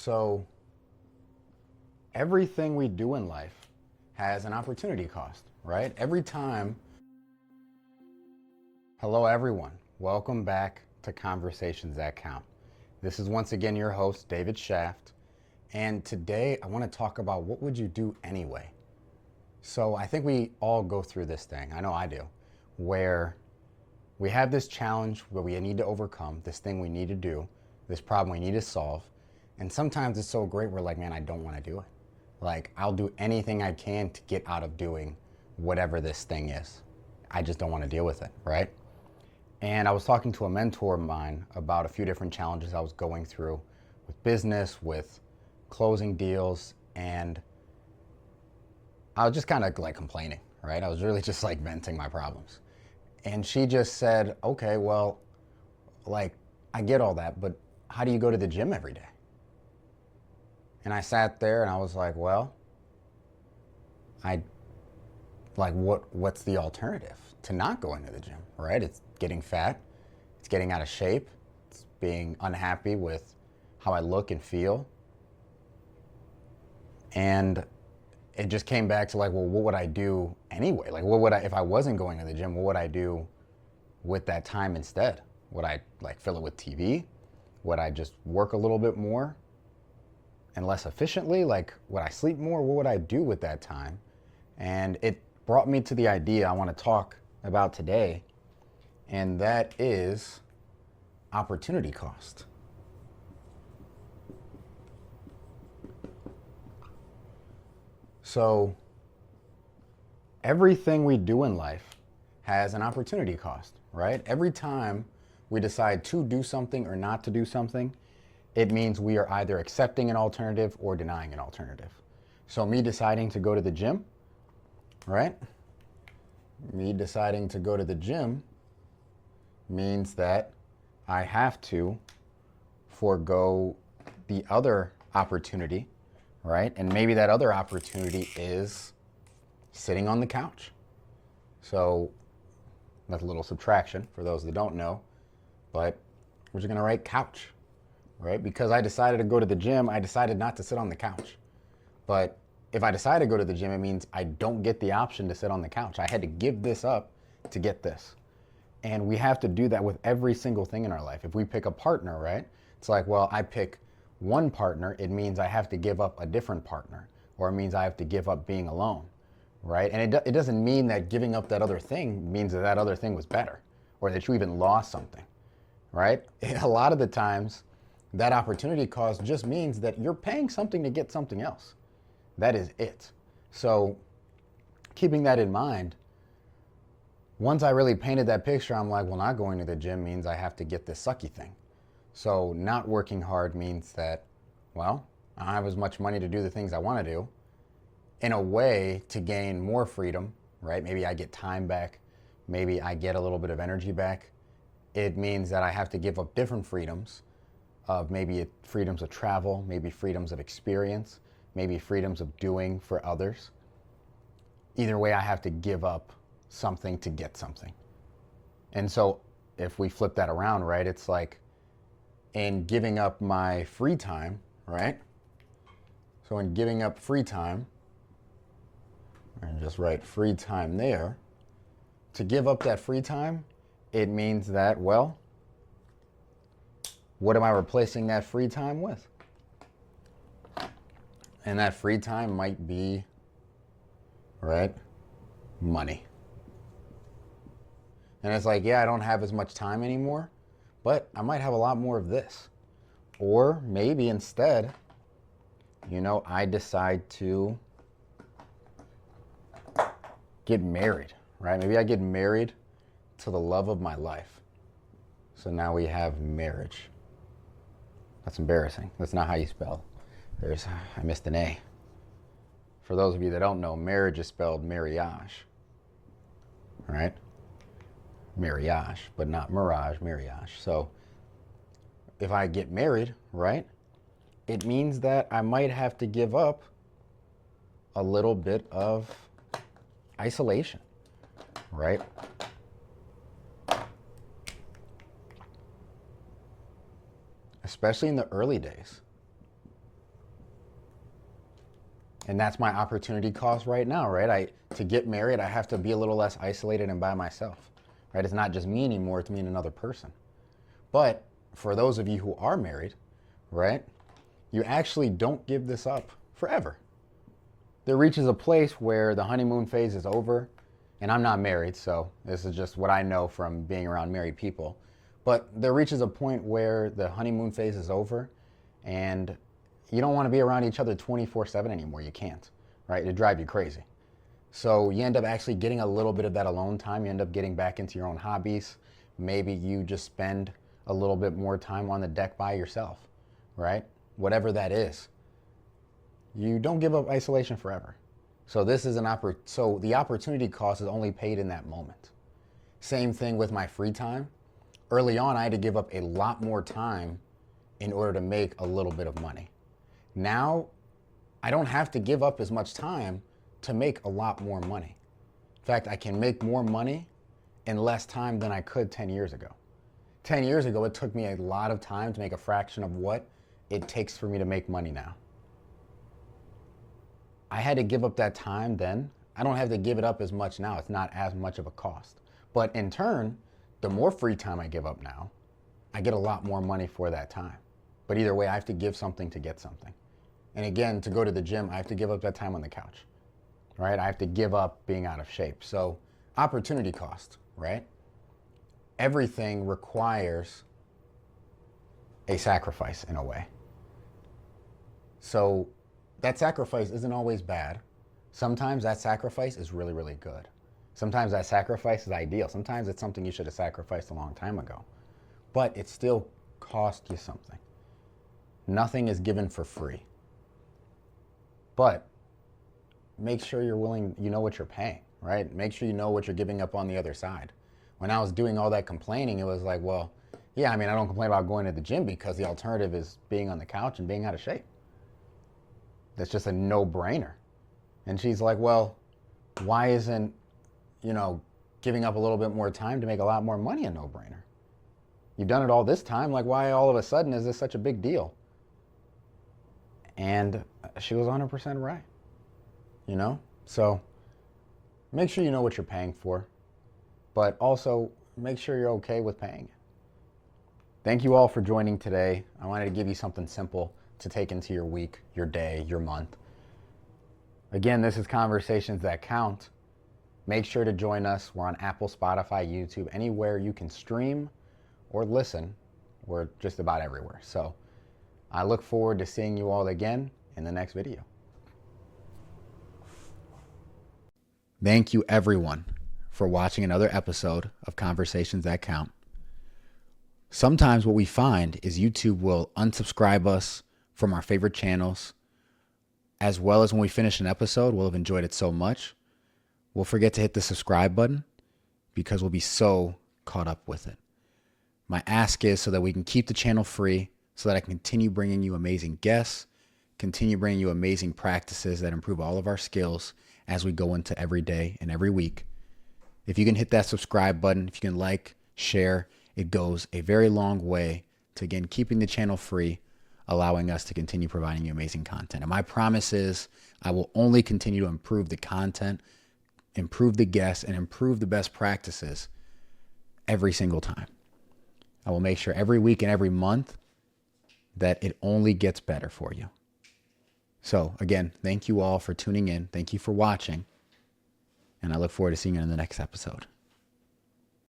So everything we do in life has an opportunity cost, right? Every time. Hello, everyone. Welcome back to Conversations That Count. This is once again your host, David Shaft. And today I want to talk about what would you do anyway? So I think we all go through this thing, I know I do, where we have this challenge where we need to overcome, this thing we need to do, this problem we need to solve. And sometimes it's so great, we're like, man, I don't want to do it. Like, I'll do anything I can to get out of doing whatever this thing is. I just don't want to deal with it, right? And I was talking to a mentor of mine about a few different challenges I was going through with business, with closing deals, and I was just kind of like complaining, right? I was really just like venting my problems. And she just said, okay, well, like, I get all that, but how do you go to the gym every day? And I sat there and I was like, well, I like what's the alternative to not going to the gym, right? It's getting fat, it's getting out of shape, it's being unhappy with how I look and feel. And it just came back to like, well, what would I do anyway? Like, what would I, if I wasn't going to the gym, what would I do with that time instead? Would I like fill it with TV? Would I just work a little bit more and less efficiently? Like, would I sleep more? What would I do with that time? And it brought me to the idea I want to talk about today, and that is opportunity cost. So everything we do in life has an opportunity cost, right? Every time we decide to do something or not to do something, it means we are either accepting an alternative or denying an alternative. So me deciding to go to the gym, right? Me deciding to go to the gym means that I have to forego the other opportunity, right? And maybe that other opportunity is sitting on the couch. So that's a little subtraction for those that don't know, but we're just gonna write couch, right? Because I decided to go to the gym, I decided not to sit on the couch. But if I decide to go to the gym, it means I don't get the option to sit on the couch. I had to give this up to get this. And we have to do that with every single thing in our life. If we pick a partner, right? It's like, well, I pick one partner, it means I have to give up a different partner, or it means I have to give up being alone, right? And it doesn't mean that giving up that other thing means that that other thing was better, or that you even lost something, right? A lot of the times, that opportunity cost just means that you're paying something to get something else. That is it. So keeping that in mind, once I really painted that picture, I'm like, well, not going to the gym means I have to get this sucky thing. So not working hard means that, well, I don't have as much money to do the things I want to do. In a way, to gain more freedom, right? Maybe I get time back. Maybe I get a little bit of energy back. It means that I have to give up different freedoms of maybe freedoms of travel, maybe freedoms of experience, maybe freedoms of doing for others. Either way, I have to give up something to get something. And so if we flip that around, right, it's like in giving up my free time, right? So in giving up free time, and just write free time there, to give up that free time, it means that, well, what am I replacing that free time with? And that free time might be, right, money. And it's like, yeah, I don't have as much time anymore, but I might have a lot more of this. Or maybe instead, I decide to get married, right? Maybe I get married to the love of my life. So now we have marriage. That's embarrassing. That's not how you spell. I missed an A. For those of you that don't know, marriage is spelled marriage, right? Marriage, but not mirage, marriage. So if I get married, right, it means that I might have to give up a little bit of isolation, right? especially in the early days. And that's my opportunity cost right now, right? To get married, I have to be a little less isolated and by myself, right? It's not just me anymore, it's me and another person. But for those of you who are married, right, you actually don't give this up forever. There reaches a place where the honeymoon phase is over, and I'm not married, so this is just what I know from being around married people. But there reaches a point where the honeymoon phase is over, and you don't want to be around each other 24/7 anymore. You can't, right? It'd drive you crazy. So you end up actually getting a little bit of that alone time. You end up getting back into your own hobbies. Maybe you just spend a little bit more time on the deck by yourself, right? Whatever that is. You don't give up isolation forever. So this is so the opportunity cost is only paid in that moment. Same thing with my free time. Early on, I had to give up a lot more time in order to make a little bit of money. Now, I don't have to give up as much time to make a lot more money. In fact, I can make more money in less time than I could 10 years ago. 10 years ago, it took me a lot of time to make a fraction of what it takes for me to make money now. I had to give up that time then. I don't have to give it up as much now. It's not as much of a cost. But in turn, the more free time I give up now, I get a lot more money for that time. But either way, I have to give something to get something. And again, to go to the gym, I have to give up that time on the couch, right? I have to give up being out of shape. So opportunity cost, right? Everything requires a sacrifice in a way. So that sacrifice isn't always bad. Sometimes that sacrifice is really, really good. Sometimes that sacrifice is ideal. Sometimes it's something you should have sacrificed a long time ago. But it still cost you something. Nothing is given for free. But make sure you're willing, you know what you're paying, right? Make sure you know what you're giving up on the other side. When I was doing all that complaining, it was like, well, yeah, I mean, I don't complain about going to the gym because the alternative is being on the couch and being out of shape. That's just a no-brainer. And she's like, well, why isn't, giving up a little bit more time to make a lot more money a no-brainer? You've done it all this time. Like, why all of a sudden is this such a big deal? And she was 100% right. So make sure you know what you're paying for, but also make sure you're okay with paying it. Thank you all for joining today. I wanted to give you something simple to take into your week, your day, your month. Again, this is Conversations That Count. Make sure to join us. We're on Apple, Spotify, YouTube, anywhere you can stream or listen. We're just about everywhere. So I look forward to seeing you all again in the next video. Thank you, everyone, for watching another episode of Conversations That Count. Sometimes what we find is YouTube will unsubscribe us from our favorite channels, as well as when we finish an episode, we'll have enjoyed it so much, we'll forget to hit the subscribe button because we'll be so caught up with it. My ask is so that we can keep the channel free, so that I can continue bringing you amazing guests, continue bringing you amazing practices that improve all of our skills as we go into every day and every week. If you can hit that subscribe button, if you can like, share, it goes a very long way to, again, keeping the channel free, allowing us to continue providing you amazing content. And my promise is I will only continue to improve the content, improve the guests, and improve the best practices every single time. I will make sure every week and every month that it only gets better for you. So again, thank you all for tuning in. Thank you for watching. And I look forward to seeing you in the next episode.